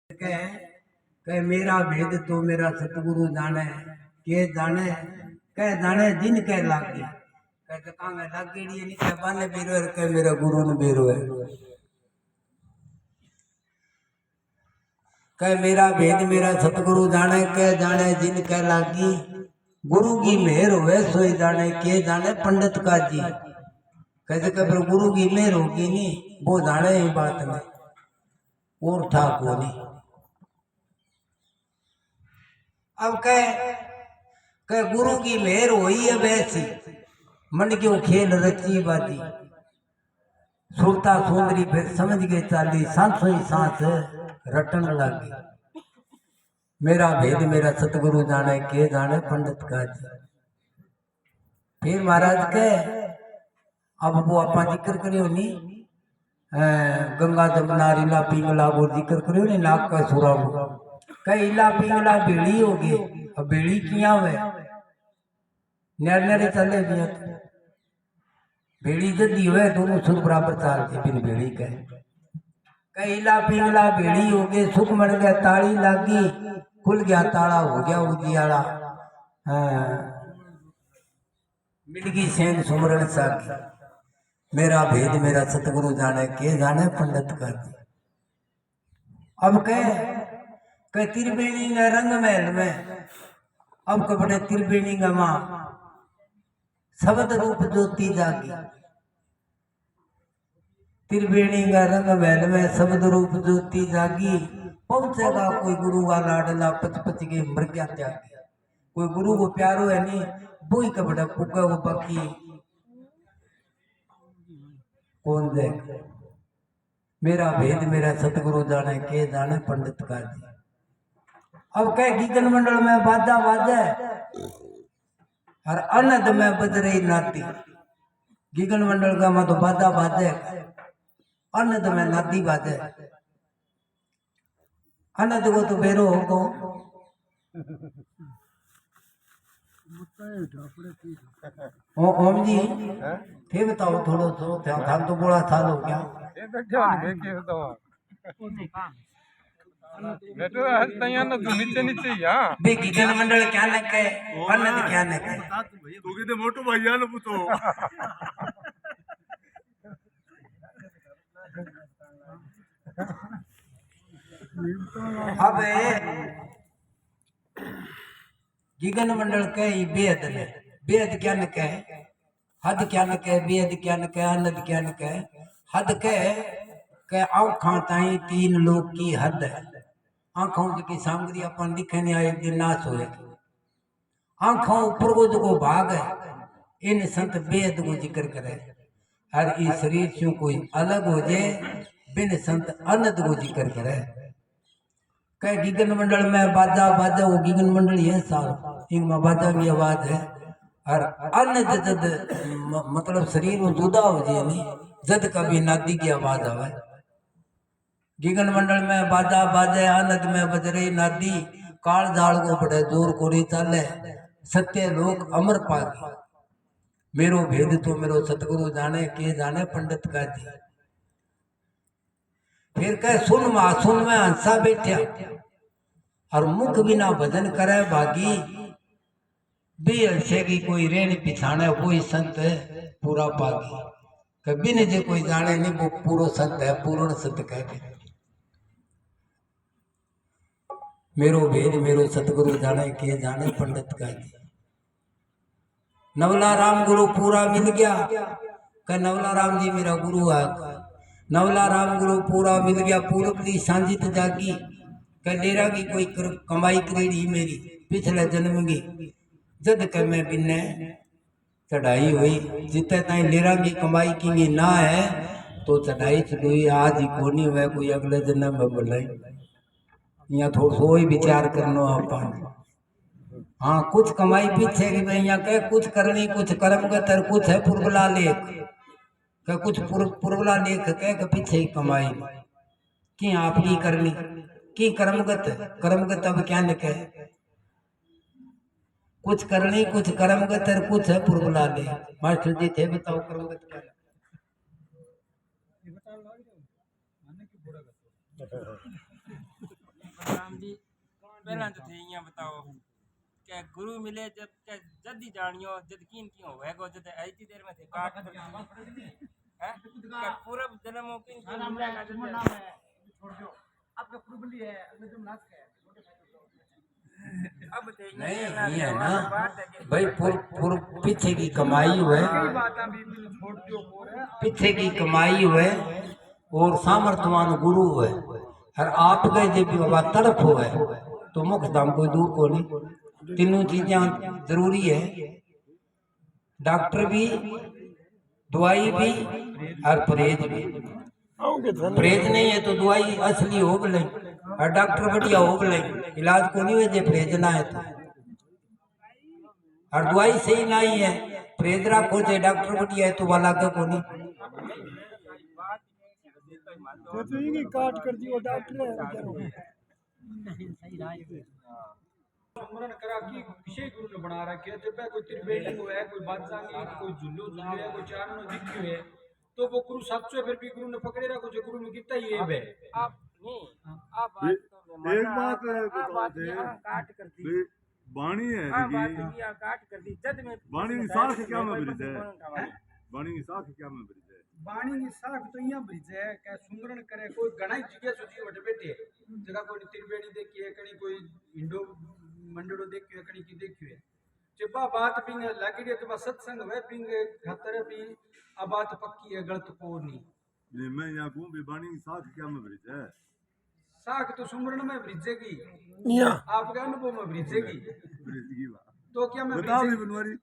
कह मेरा भेद तो मेरा सतगुरु जाने के जाने कह जाने जिन कह लागी कह जका में लागेड़ी नहीं कह बाने बेरो है कह मेरा गुरु ने बेरो है कह मेरा भेद मेरा सतगुरु जाने कह जाने जिन कह लागी गुरु की मेहर होवे सोई जाने के जाने पंडित का जी कहते कह पर गुरु की मेहर होगी नहीं वो जाने ही बात नहीं और ठाक हो नहीं। अब कह गुरु की मेहर हुई है वैसी मन क्यों खेल रची बाजी सुरता सुंदरी फिर समझ गए चाली सांसों ही सांस रटन लगी मेरा भेद मेरा सतगुरु जाने के जाने पंडित का जी। फिर महाराज के अब वो अपा जिक्र करियो नी गंगा जमुना रीला पिंगला वो जिक्र करियो नी नाग का सुरा कई इला पिंगला बेड़ी हो गई अब बेड़ी किया हुए नर चले भी बेड़ी जदी हुए दोनों सुर बराबर चालते बिन बेड़ी कह इला पिंगला बेड़ी हो गए सुख मर गया ताली लागी खुल गया ताला हो गया उजियाला मिल गई सेन सुमरण सागी मेरा भेद मेरा सतगुरु जाने के जाने पंडित कर दी। अब कह त्रिवेणी ने रंग महल में अब कपड़े त्रिवेणी का मां शब्द रूप ज्योति जागी त्रिवेणी का रंग महल में शब्द रूप ज्योति जागी पहुंचेगा कोई गुरु का लाडला पच पच के मर गया त्यागी कोई गुरु को प्यारो है नहीं वो ही कपड़ा पुका वो बाकी कौन देख मेरा भेद मेरा सतगुरु जाने के जाने पंडित का जी। अब कह गीतन मंडल में बाजा बाजे और अनद में बज रही नाती गीगन मंडल का मैं तो बाजा बाजे अनद में नाती बाजे अनद को तो बेरो हो ओम जी थे बताओ थोड़ो सो था तो बड़ा साल हो गया नीचे नीचे यहाँ बे गीगन मंडल क्या न कहे अनद क्या न कहे तू किते मोटो भैया ने पूछो अब गीगन मंडल के बेद ने बेद क्या न कहे हद क्या न कहे बेद क्या न कहे अनद क्या न कहे हद के आँखों ताई तीन लोग की हद है आँखों की सामग्री अपन दिखे नहीं आए दिन नाश हो आँखों ऊपर को जो भाग है इन संत बेद को जिक्र करे हर इस शरीर से कोई अलग हो जाए बिन संत अनद को जिक्र करे कह गीगन मंडल में बाजा बाजा वो गीगन मंडल है साल इनमें बाजा की आवाज है और अन्य जद मतलब शरीर में जुदा हो जाए नहीं जद कभी नादी की आवाज आवे गीगन मंडल में बाजा बाजे आनंद में बज रही नादी काल झाड़ को बड़े जोर को चाले सत्य लोक अमर पागी मेरो भेद तो मेरो सतगुरु जाने के जाने पंडित का जी। फिर कह सुन में हंसा बैठा और मुख बिना भजन करे भागी भी हंसे की कोई रेण पिछाने कोई संत पूरा पागी कभी ने जो कोई जाने नहीं वो पूरो संत है पूर्ण संत कहते मेरो भेद मेरो सतगुरु जाने के जाने पंडित का जी। नवला राम गुरु पूरा मिल गया कह नवला राम जी मेरा गुरु है नवला राम गुरु पूरा मिल गया पूरब की सांझित जागी कह डेरा की कोई कमाई करेड़ी मेरी पिछले जन्म की जद कर मैं बिन्ने चढ़ाई हुई जितने ताई डेरा की कमाई की ना है तो चढ़ाई चढ़ी आज ही कोनी हुआ कोई अगले जन्म में बोले यहाँ थोड़ा सो ही विचार करना अपन हाँ कुछ कमाई पीछे की भाई यहाँ कह कुछ करनी कुछ कर्म का तर कुछ है पुरबला लेख कह कुछ पुरबला लेख कह पीछे ही कमाई कि आप ही करनी की कर्मगत अब क्या लिखे कुछ करनी कुछ कर्मगत और कुछ है पुरबला ले मास्टर जी थे बताओ कर्मगत क्या जी पहला तो थे यहाँ बताओ क्या गुरु मिले जब क्या जद ही जानियो जद कीन क्यों होएगो जद ऐसी देर में थे काट कर दी हैं क्या पूरा जन्म हो किन क्यों मिलेगा जद आपका प्रूबली है अगर तुम नाच है अब थे नहीं ये है ना भाई पूर पीछे की कमाई हुए पीछे की कमाई हुए और सामर्थ्यवान गुरु हुए और आप गए जब भी बाबा तड़प हुए तो मुख्य धाम कोई दूर को नहीं तीनों चीजें जरूरी है डॉक्टर भी दवाई भी और परहेज भी परहेज नहीं है तो दवाई असली हो गई और डॉक्टर बढ़िया हो गई इलाज को नहीं हुए परहेज ना है तो और दवाई सही नहीं है परहेज रखो चाहे डॉक्टर बढ़िया है तो वाला को नहीं तो ये काट कर दियो डॉक्टर स्मरण करा कि विषय गुरु ने बना रखे है जब कोई त्रिवेणी को है कोई बादशाही कोई झुल्लू झुल्लू है कोई चारणो दिखियो है तो वो गुरु सच्चो फिर भी गुरु ने पकड़े रखो जो गुरु ने कितना ये है आप नहीं आप बात तो एक बात बात काट कर दी वाणी है हाँ बात किया काट कर दी जद में वाणी की साख क्या में ब्रिज है वाणी की साख क्या में ब्रिज है वाणी की साख तो यहाँ ब्रिज है क्या सुमरण करे कोई घना जगह सोची वटे बैठे जगह कोई त्रिवेणी देखी है कहीं कोई हिंडो मंडड़ो देखियो है कहीं की देखियो है जब बात पिंग लगी है तो सत्संग है पिंग खतर भी अब बात पक्की है गलत को नहीं मैं यहाँ कहूँ भी वाणी की साख क्या में ब्रिज है साख तो सुमरण में ब्रिजेगी आपके अनुभव में ब्रिजेगी ब्रिज की बात तो क्या मैं बता भी बनवारी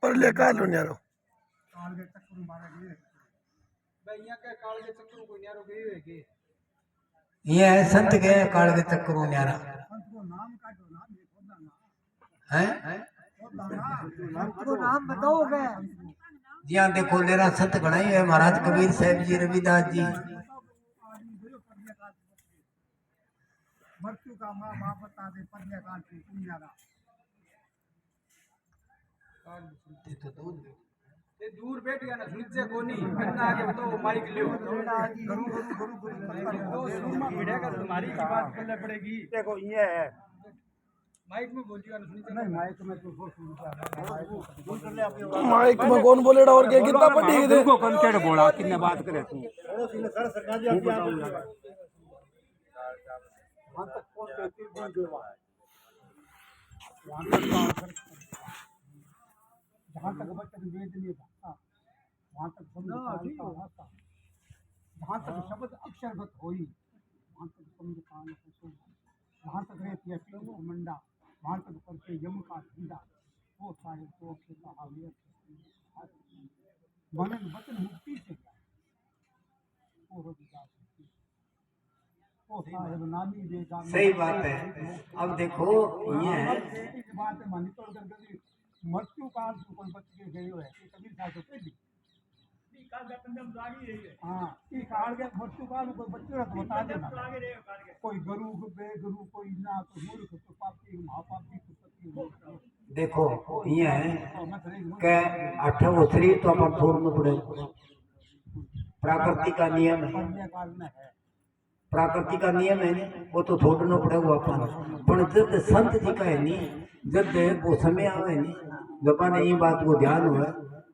परले काल न्यारो भाई यहाँ का काल के चक्कर को न्यारो गई है कि ये है संत के काल के चक्करों न्यारा है नाम बताओगे यहाँ देखो लेरा संत घना ही है महाराज कबीर साहब जी रविदास जी मृत्यु का माँ बाप बता दे पद्य काल की पुण्यारा ये दूर बैठ गया ना सुनिचे कोनी अन्ना आगे बताओ माइक लियो गुरु गुरु गुरु गुरु का तुम्हारी की बात करने पड़ेगी देखो ये है माइक में बोलिएगा ना सुनिचे नहीं माइक में तो माइक में कौन बोलेगा और क्या कितना पड़ी है देखो कम केड़ बोला कितने बात करे तू वहां तक पहुंचे तीन दिन जहाँ तक बच्चन वेद नहीं भाषा वहाँ तक जहाँ तक शब्द अक्षरगत होई वहाँ तक समझ कान वहाँ तक रहती है मंडा वहाँ तक करके यम का धंधा वो सारे तो मनन वचन मुक्ति से सही बात है अब देखो ये है बात है मृत्यु काल से कोई बच के गए है कबीर साहब तो पहली हाँ ई काल के मृत्यु काल में कोई बच्चे तो बता देना कोई गुरु बेगुरु कोई ना कोई मूर्ख तो पापी महापापी तो सती देखो ये है के अठो शरीर तो अपन छोड़ना पड़े प्रकृति का नियम है काल में है प्रकृति का नियम है वो तो छोड़ना पड़ेगा अपन पर जब संत जी का है नहीं जब वो समय आवे नहीं जब ने ये बात को ध्यान हुआ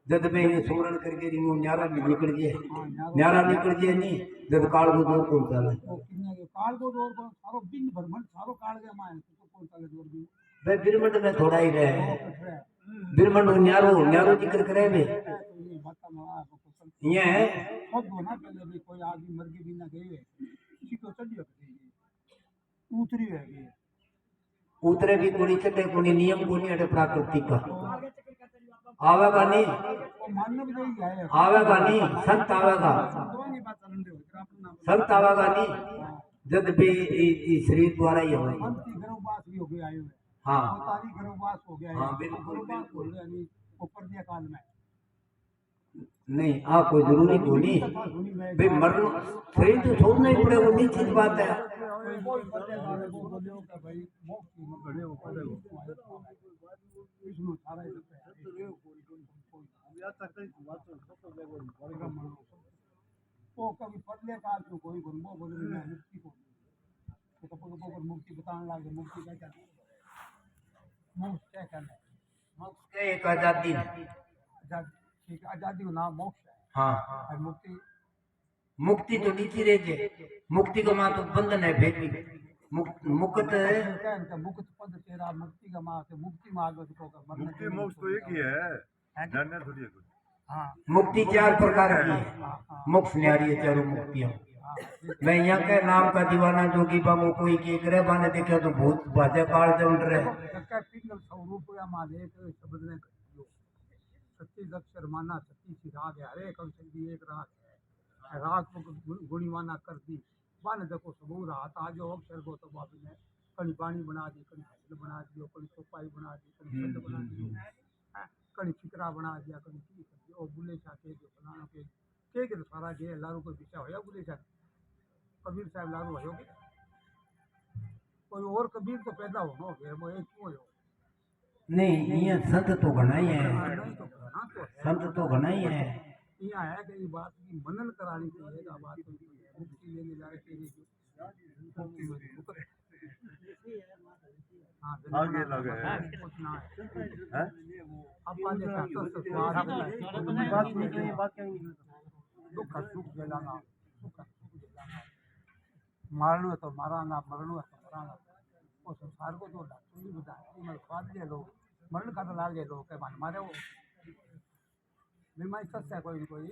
जब मैं ये सुमरण करके रिंगो न्यारा निकल जाए नहीं जब काल को दूर कौन चले काल को दूर को सारो दिन भ्रमण सारो काल के माय तो कौन चले दूर भी भाई बिरमंड में थोड़ा ही रहे बिरमंड न्यारो जिक्र करे बे ये है सब होना पहले भी कोई आदमी मर के भी ना गए किसी को चढ़ियो उतरी है उतरे भी कोनी चटे कोनी नियम कोनी अटे प्राकृतिक का आवेगा नहीं आवेगा नहीं संत आवेगा नहीं जब भी शरीर द्वारा ही होगा हाँ हाँ बिल्कुल काल में नहीं आप कोई जरूरी कोनी भाई मरण शरीर तो छोड़ना ही पड़ेगा निश्चित बात है लागे मुक्ति का क्या मोक्ष क्या करना है मोक्ष के एक आजादी है। आजादी ठीक है, आजादी का नाम मोक्ष है हाँ और मुक्ति मुक्ति तो नीचे रह जाए, मुक्ति का मां तो बंधन है फिर भी मुक्त क्या मुक्त पद तेरा मुक्ति का माँ से मुक्ति मार्ग को मरने मुक्ति मोक्ष तो एक ही है, जानना थोड़ी है कुछ। हाँ मुक्ति चार प्रकार की है, हाँ हाँ मोक्ष न्यारी है चारों मुक्तियां। मैं यहाँ के नाम का दीवाना जोगी बाबू कोई के ग्रह बाने देखा तो भूत बाजा काल चल रहे। क्या पिंगल स्वरूप या महादेव के शब्द ने कहियो सच्ची अक्षर माना सच्ची सी राग है, हरे अक्षर की एक राग है, राग को गुणी माना कर दी मान देखो सबू रात आज अक्षर को तो बाप ने कहीं पानी बना दी, कहीं फसल बना दियो, कहीं चौपाई बना दी, कहीं शब्द बना दियो, कहीं चिकरा बना दिया, कहीं की कर दियो, बुले शाह के जो फलाना के तो सारा के लारू को पीछा होया बुले शाह कबीर साहब लारू हो कोई और कबीर तो पैदा हो ना फिर वो एक क्यों हो नहीं ये संत तो घना ही है, नहीं तो कहना तो है संत तो घना ही है। यहाँ है कि ये बात की मनन करानी चाहिए का बात तो ये है, मुक्ति लेने जाए तेरे जो मुक्ति में मुक्त हाँ आगे लगे है कुछ ना है हैं? अपा देखा तो स्वाद दुख सुख जलाना सुख जलाना मारणो है तो मारांगा मरणो है तो मरांगा वो संसार को तो डॉक्टर भी बताया मैं स्वाद ले लो मरण का तो लाग ले लो के मान मारे वो बीमारी सच है कोई नहीं कोई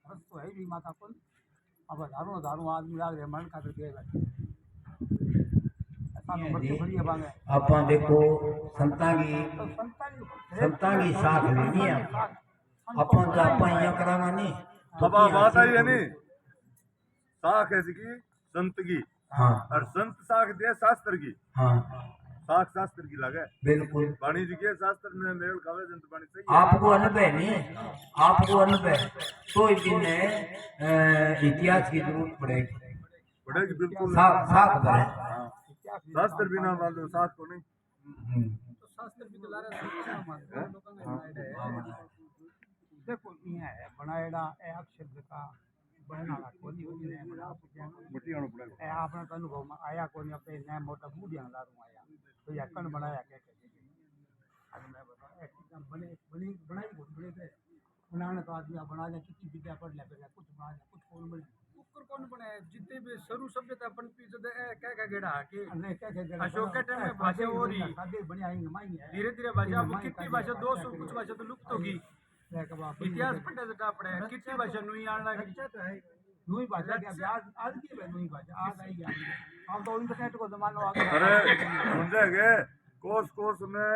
रस तो है बीमा का कौन अब हजारों आदमी लाग रहे मरण का तो देगा ऐसा नंबर से बड़ी बांग है ਆਪਾਂ देखो संतां की तो संतां की साख लेनी है अपन तो ਆਪਾਂ यहाँ कराना नहीं अब बात आई है नहीं, साख ऐसी की संत की हाँ और संत साख दे शास्त्र की, हाँ साख शास्त्र की लगे बिल्कुल। वाणी जी के शास्त्र में मेल खावे जंत वाणी सही है। आपको अनुभव नहीं है, आपको अनुभव तो दिन इतिहास की जरूरत पड़ेगी, पढ़ेगी बिल्कुल साख भरे। हाँ, शास्त्र बिना मान लो साख को नहीं। तो शास्त्र भी तो ला रहे देखो ये है बनाएड़ा ए अक्षर का बनाना कोनी होनी ने बना सके मिट्टी आना पड़ेगा। ए आपने तो अनुभव में आया कोनी अपने नया मोटा बूढ़िया लारू आया तो या कण बनाया क्या आज मैं बता एकदम बने बनी बनाई बहुत बड़े थे बनाने तो आदमी बना दे कितनी विद्या पढ़ ले पहले कुछ बना दे कुछ कौन बने कुकर कौन बने जितने भी शुरू सभ्यता अपन पीछे दे क्या क्या गेड़ा के नहीं क्या क्या अशोक के टाइम में भाषा हो रही सादे बनी आई माई है धीरे धीरे भाषा अब कितनी भाषा 200 कुछ भाषा तो लुप्त होगी इतिहास पढ़ने से क्या पड़े कितनी भाषा नुई आना तो है नुई भाषा क्या आज की है नुई भाषा आज आई गया अब तो इंटरनेट को जमाना आ गया अरे समझेगे कोस कोस में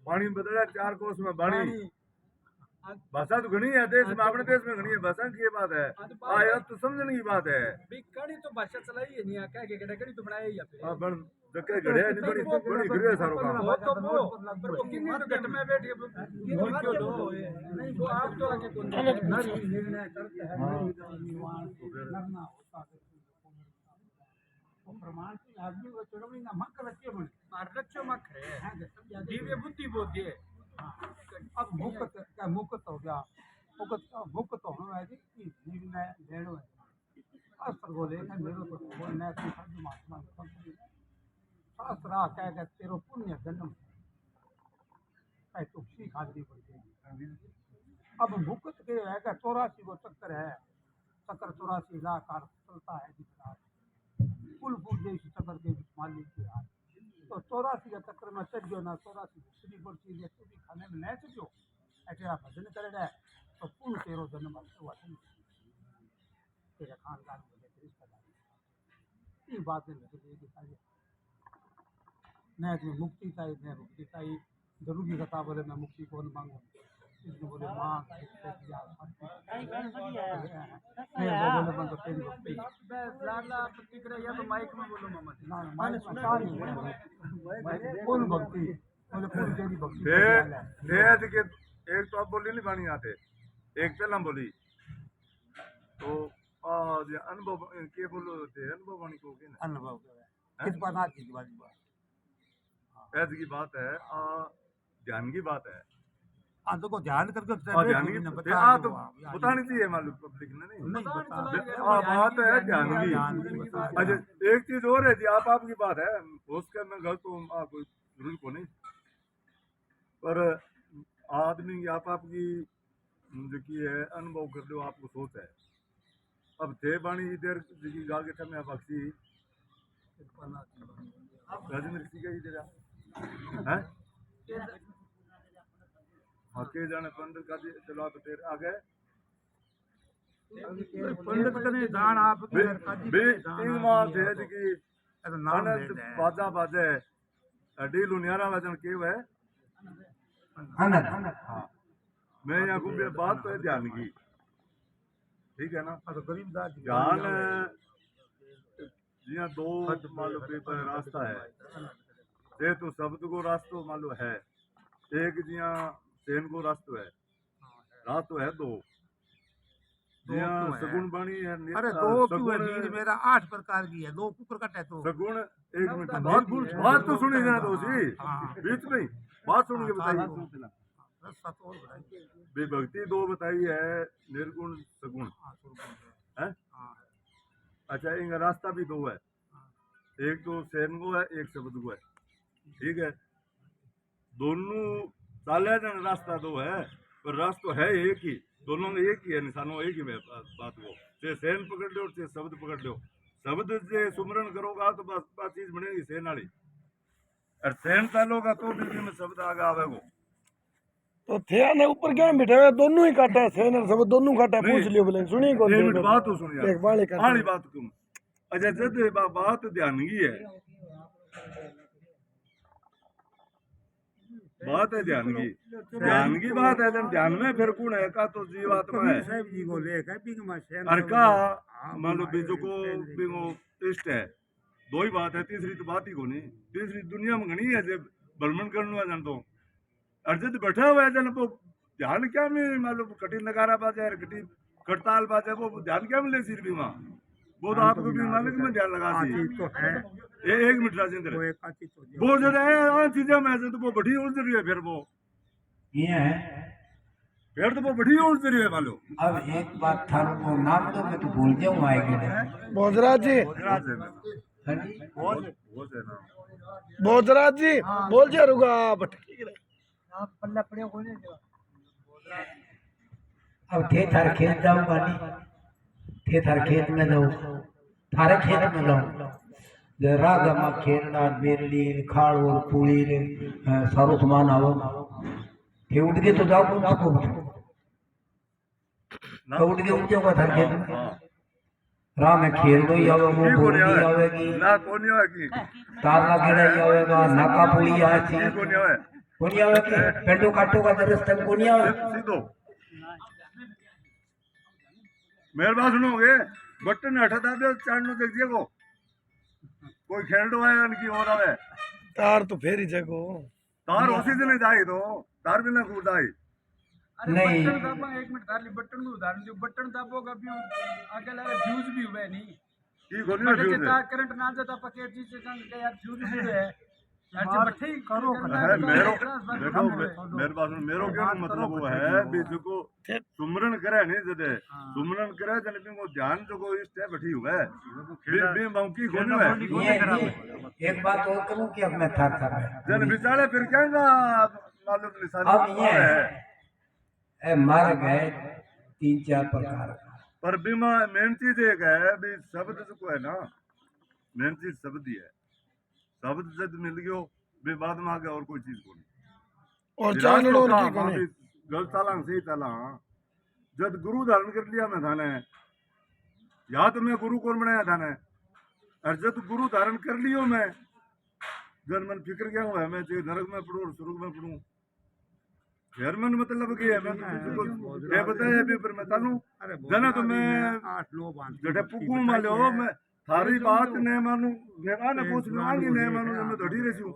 पानी बदला 4 कोस में बाणी भाषा तो घनी है देश में, अपने देश में घनी है भाषा की ये बात है आया तो समझने की बात है कड़ी तो भाषा चलाई है नहीं क्या क्या कड़ी तो बनाया ही हां बन जके घड़े नहीं बड़ी बड़ी घड़े सारो काम वो तो वो पर वो किन्नी तो घट में बैठी क्यों दो नहीं वो आप तो आगे कौन निर्णय करते हैं करना होता है वो प्रमाण से आदमी को चुनौती ना मक रखे बने मार रच्चो मक है दिव्य बुद्धि बोधि है अब मुक्त क्या मुक्त हो गया मुक्त होना है कि निर्णय लेनो है शास्त्र को लेकर मेरे को बोलना है कि महात्मा शास्त्र क्या है तेरो पुण्य जन्म है तो सीख आदमी पड़ती है अब मुक्त के है 84 को चक्कर है चक्कर 84 लाख चलता है जितना कुल जैसी चक्कर के मालिक की हाथ तो 84 का चक्कर में चढ़ गयो ना 84 दूसरी बढ़ती है तो भी खाने में नहीं चढ़ो ऐसे आप भजन करेगा तो पूर्ण तेरो जन्म हुआ तेरे खानदान में रिश्तेदार ये बात है मैं तुम्हें मुक्ति चाहिए मैं मुक्ति चाहिए जरूरी कथा बोले मैं मुक्ति कौन मांगू इसने बोले मांग लाला प्रतिक्रिया या तो माइक में बोलो मामा मैंने सुना कौन भक्ति बोले कौन तेरी भक्ति वेद के एक तो आप बोली नहीं बाणी आते एक पहला बोली तो ये अनुभव के बोलो थे अनुभव वाणी को के ना अनुभव किस बात की ऐसी की बात है ध्यान की बात है आदो को ध्यान करके ध्यान की तो बतानी चाहिए मालूम पब्लिक ने नहीं बात है ध्यान की। अच्छा एक चीज और है जी, आपकी बात है उसके मैं गलत हूँ, कोई जरूर को नहीं, पर आदमी की आपकी जो की है अनुभव कर लो, आपको सोच है। अब थे बाणी इधर जी गा के ठमे पक्षी राजमिर्ची का इधर है के जाने पंडित का चलो आप तेरे आगे पंडित कने दान आप बे तीन माह थे जी की अनंत बाजा बाजे अडी लुनियारा वजन के है आनंद हाँ मैं यहाँ को बात तो है ध्यान की, ठीक है ना। गरीबदास ध्यान जिया दो मान लो रास्ता है, ये तो शब्द को रास्तो मान लो है, एक जिया सेन को रास्तो है दो जिया सगुण बाणी है। अरे दो क्यों है वीर मेरा 8 प्रकार की है, 2 कुकर कट है तो सगुण एक मिनट बात तो सुनी जाना तो सी बीच में बात सुन के बताइए। विभक्ति दो बताई है, निर्गुण सगुण है। अच्छा इनका रास्ता भी दो है, एक तो सेन को है एक शब्द को है, ठीक है। दोनों चाले जन रास्ता दो है पर रास्ता है एक ही, दोनों में एक ही है, निशानों एक ही में बात को चाहे सेन पकड़ लो चाहे शब्द पकड़ लो, शब्द से सुमरण करोगा तो बस बात चीज बनेगी सेन वाली, और सेन चालोगा तो भी में शब्द आगे आवेगो। तो थे ने ऊपर क्या बैठे हुए दोनों ही काटा है, सेनर सब दोनों काटा, पूछ लियो बोले सुनी कौन एक मिनट बात तो सुन यार, एक बाले काटा आली बात तुम। अच्छा जब बात ध्यान की है, बात है ध्यान की बात है, ध्यान में फिर कौन है का तो जीवात्मा है साहब जी को लेख है बिग में सेन और का मान लो बीजों को बिंगो इष्ट है, दो ही बात है, तीसरी तो बात ही को नहीं, तीसरी दुनिया में घनी है जब भ्रमण करने जान तो अर्जित बैठा हुआ है जन वो ध्यान क्या में मान लो कटी नगारा बाजे कटी करताल बाजे वो ध्यान क्या में ले सिर भी वहाँ वो तो आपको भी मालिक में ध्यान लगा सी तो है एक मिनट राजेंद्र वो एक वो जो है चीजें में से तो वो बढ़ी उलझ रही है, फिर वो ये है। फिर तो वो बढ़ी उलझ रही है मालूम। अब एक बात था वो नाम तो मैं तो भूल जाऊँ आएगी भोजराज जी, वो से ना भोजराज जी बोल जा रुका आप ठीक है। अब थे थारे खेत जाऊँ बानी, थे थारे खेत में जाऊँ, थारे खेत में जाऊँ रागमा खेरड़ा बेरली खाड़ और पूरी रे सारो सामान आवो थे उठ के तो जाओ कौन सा को तो उठ के उठ जाओगा थारे खेत में राम में खेरड़ो ही आवेगो, बोली आवेगी ना कोनी होगी, तारला गेड़ा ही आवेगा, नाका पुली आती कोनी होए कोनी आवेगी, पेंडो काटो का दरस तक कोनी आवे सीधो मेरे बात सुनोगे बटन हटा दे चांदनो देखिए को कोई खेलडो है उनकी और आवे तार तो फेरी जगो तार उसी दिन जाई तो तार बिना कूद आई नहीं। बटन दाबा एक मिनट खाली बटन में उदाहरण दो, बटन दाबोगा भी आगे लगा फ्यूज भी हुआ नहीं की कोनी में फ्यूज है करंट ना जाता पकेट जी से संग के यार फ्यूज भी हुआ है यार जो बट्ठे ही करो है मेरो देखो मेरे पास मेरो क्या मतलब वो है भी जो सुमरन करे नहीं जदे सुमरन करे जन भी को ध्यान जो को इष्ट है बैठी हुआ है बे मौकी कोनी है। ये एक बात और करूं कि अब मैं थक जन बिचारे फिर कहेंगा मालूम निशानी अब ये है मार्ग है 3-4 प्रकार का, पर बीमा मेन चीज एक है भी शब्द जो है ना मेन चीज शब्द ही है, शब्द जब मिल गयो बे बाद में आगे और कोई चीज को नहीं और चांदड़ो की कोने गलत तालांग सही ताला जब गुरु धारण कर लिया मैं थाने या तो मैं गुरु कौन बनाया थाने और जब गुरु धारण कर लियो मैं जन मन फिक्र क्या हुआ है मैं चाहे नरक में पढ़ूं और स्वर्ग में पढ़ूं फिर मन मतलब क्या है मैं ये बताया भी पर मैं तालू जना तो मैं 8 लोग जटे पुकू मालो मैं थारी बात ने मानू मेरा ने पूछ लो आगे ने मानू मैं धड़ी रही हूं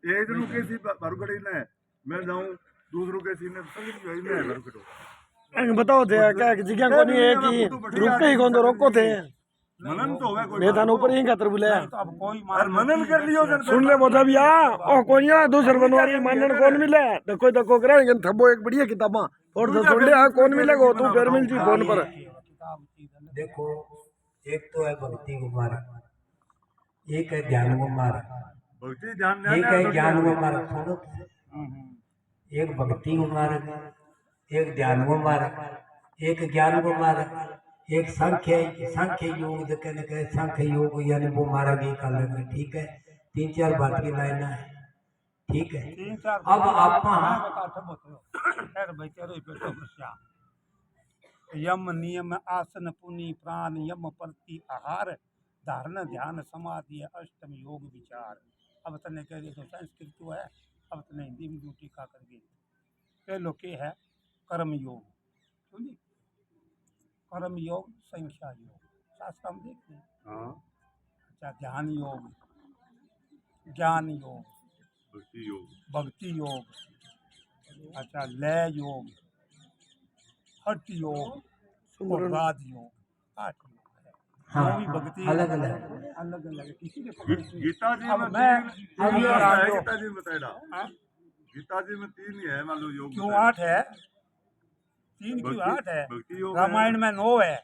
ये जनु कैसी भरगड़ी ने मैं जाऊं दूसरों के सीने संग जो है भरगड़ो बताओ थे क्या जगह कोनी है कि रुके ही कौन तो रोको थे मनन तो होगा कोई मैं थाने ऊपर ही खातर बुलाया तो अब कोई और मनन कर लियो जन सुन ले बोधा भैया ओ कोनिया दूसर बनवारी मानन कौन मिले धक्को धक्को कराएंगे थब्बो एक बढ़िया किताबा और तो छोड़ ले कौन मिलेगा तू फिर मिल जी फोन पर देखो एक तो है भक्ति कुमार, एक है ध्यान कुमार, भक्ति ध्यान एक है ध्यान ज्ञान कुमार, छोड़ो एक भक्ति कुमार, एक ध्यान कुमार, एक ज्ञान कुमार, एक सांख्य योग जो कहने का सांख्य योग यानी वो मारा गई काल में। ठीक है, 3-4 बात की लाइन है। ठीक है, 3-4 अब आप यम नियम आसन पुनि प्राण यम प्रति आहार धारण ध्यान समाधि अष्टम योग विचार। अब तने कह तो संस्कृत तो है, अब तने हिंदी में जो टीका करके पहलो के है कर्म योग, समझी कर्म योग संख्या योग शास्त्र हम देखते हैं। हां अच्छा ध्यान योग, ज्ञान योग, भक्ति योग, अच्छा लय योग, हठ योग और राज योग, 8 योग है। हाँ, वो भी भक्ति अलग अलग अलग अलग है। किसी के गीता जी अब में मैं तीन ये योग है, जो- गीता जी में बताएगा। हाँ? गीता जी में 3 ही है, मान लो योग क्यों बताएगा। 8 है? 3 क्यों 8 है? भक्ति योग रामायण में 9 है,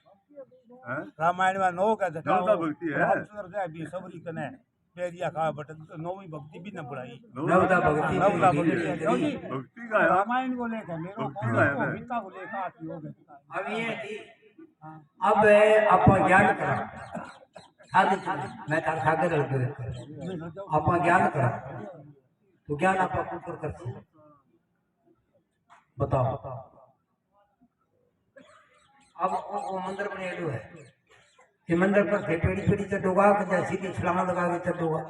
है रामायण में 9 का नौ का भक्ति है। रामचंद्र का भी सबरी कने पेरिया खा बट 9वीं भक्ति भी न बुलाई। नवदा भक्ति नवदा तेरी भक्ति है, तेरी। क्योंकि भक्ति का है। रामायण को लेकर मेरे भक्ति का है को ना। गीता को लेकर 8 योग है। अब ये थी, अब आप ज्ञान करा मैं तार खाकर आप ज्ञान करा तो ज्ञान आप ऊपर कर बताओ। अब वो मंदिर बने है, ये मंदिर पर पेड़ी पेड़ी चढ़ोगा कि सीधी छलांग लगा के चढ़ोगा?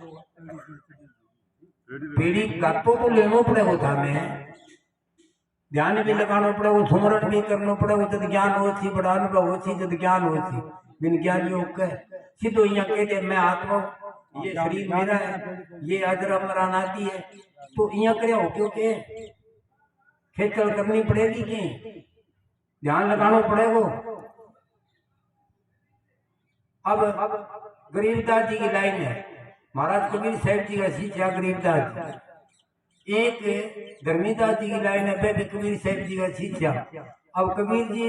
पेड़ी गातो तो लेनो पड़ेगा था में ध्यान भी लगाना पड़ेगा, सुमरण भी करना पड़ेगा, जब ज्ञान हो सी बढ़ाना पड़ेगा, हो सी जब ज्ञान हो सी बिन ज्ञान योग के सीधो यहाँ कह दे मैं आत्मा हूँ, ये शरीर मेरा है, ये अजर मरान आती है, तो यहाँ करे हो क्योंकि खेचल करनी पड़ेगी कि ध्यान लगाना पड़ेगा। अब गरीबदास जी की लाइन है, महाराज कबीर साहब जी का शिष्य गरीबदास जी, एक धर्मीदास जी की लाइन है, वे भी कबीर साहब जी का शिष्य। अब कबीर जी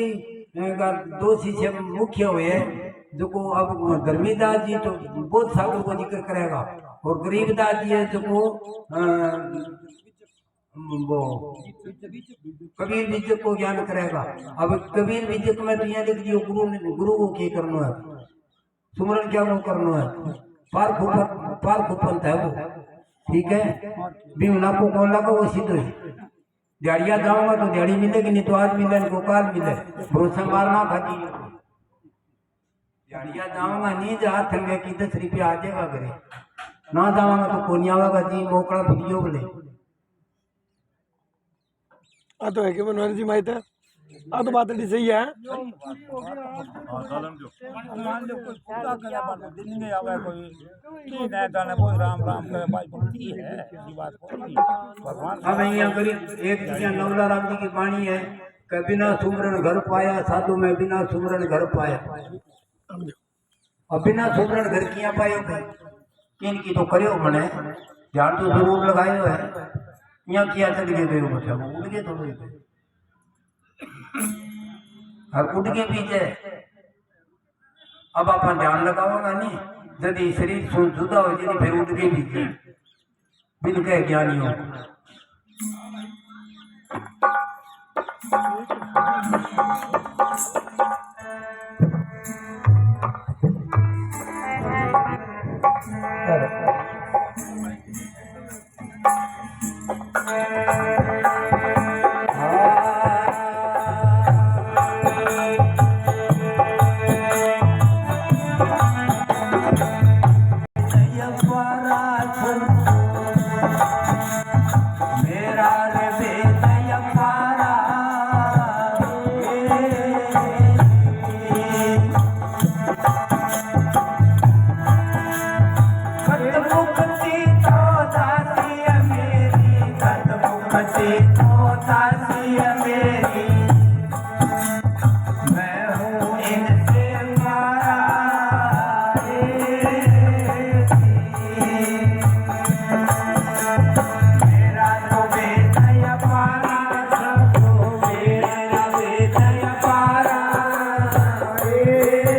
का 2 शिष्य मुख्य हुए, जो को अब धर्मीदास जी तो बहुत साधु को जिक्र करेगा और गरीबदास जी है जो को वो कबीर विजय को ज्ञान करेगा। अब कबीर विजय में तो यहाँ लिख दियो गुरु को क्या करना है, सुमरन क्या वो करना है, पार खुपंत है वो। ठीक है, बीमना को कौन लगा वो सीधो ही दिहाड़िया जाऊंगा तो दिहाड़ी मिलेगी, नहीं तो आज मिले नहीं काल मिले, भरोसा मारना खाती दिहाड़िया जाऊंगा नहीं जा थंगे की 10 रुपया आ जाएगा घरे, ना जाऊंगा तो कोनी आवेगा जी मोकड़ा वीडियो बोले। आ तो है कि मनोहर जी माहित है आ तो बात सही है। हां सालन जो मान लो कोई पूजा करे बात दिन में आवे कोई की न जाने कोई राम राम करे भाई भक्ति है, ऐसी बात कोई नहीं। भगवान अब यहाँ करीब एक चीज नवला राम जी की वाणी है कि बिना सुमरन घर पाया, साधु में बिना सुमरन घर पाया। अब बिना सुमरन घर किया पायो इनकी तो करियो मने ध्यान तो जरूर लगायो है, यहाँ किया चल गए बच्चा उड़ गए थोड़े और उड़ के पीछे। अब अपन ध्यान लगाओगा नहीं, यदि शरीर जुदा हो जाए फिर उड़ के पीछे बिन के ज्ञानी हो। मैं हूँ इनसे मारा रे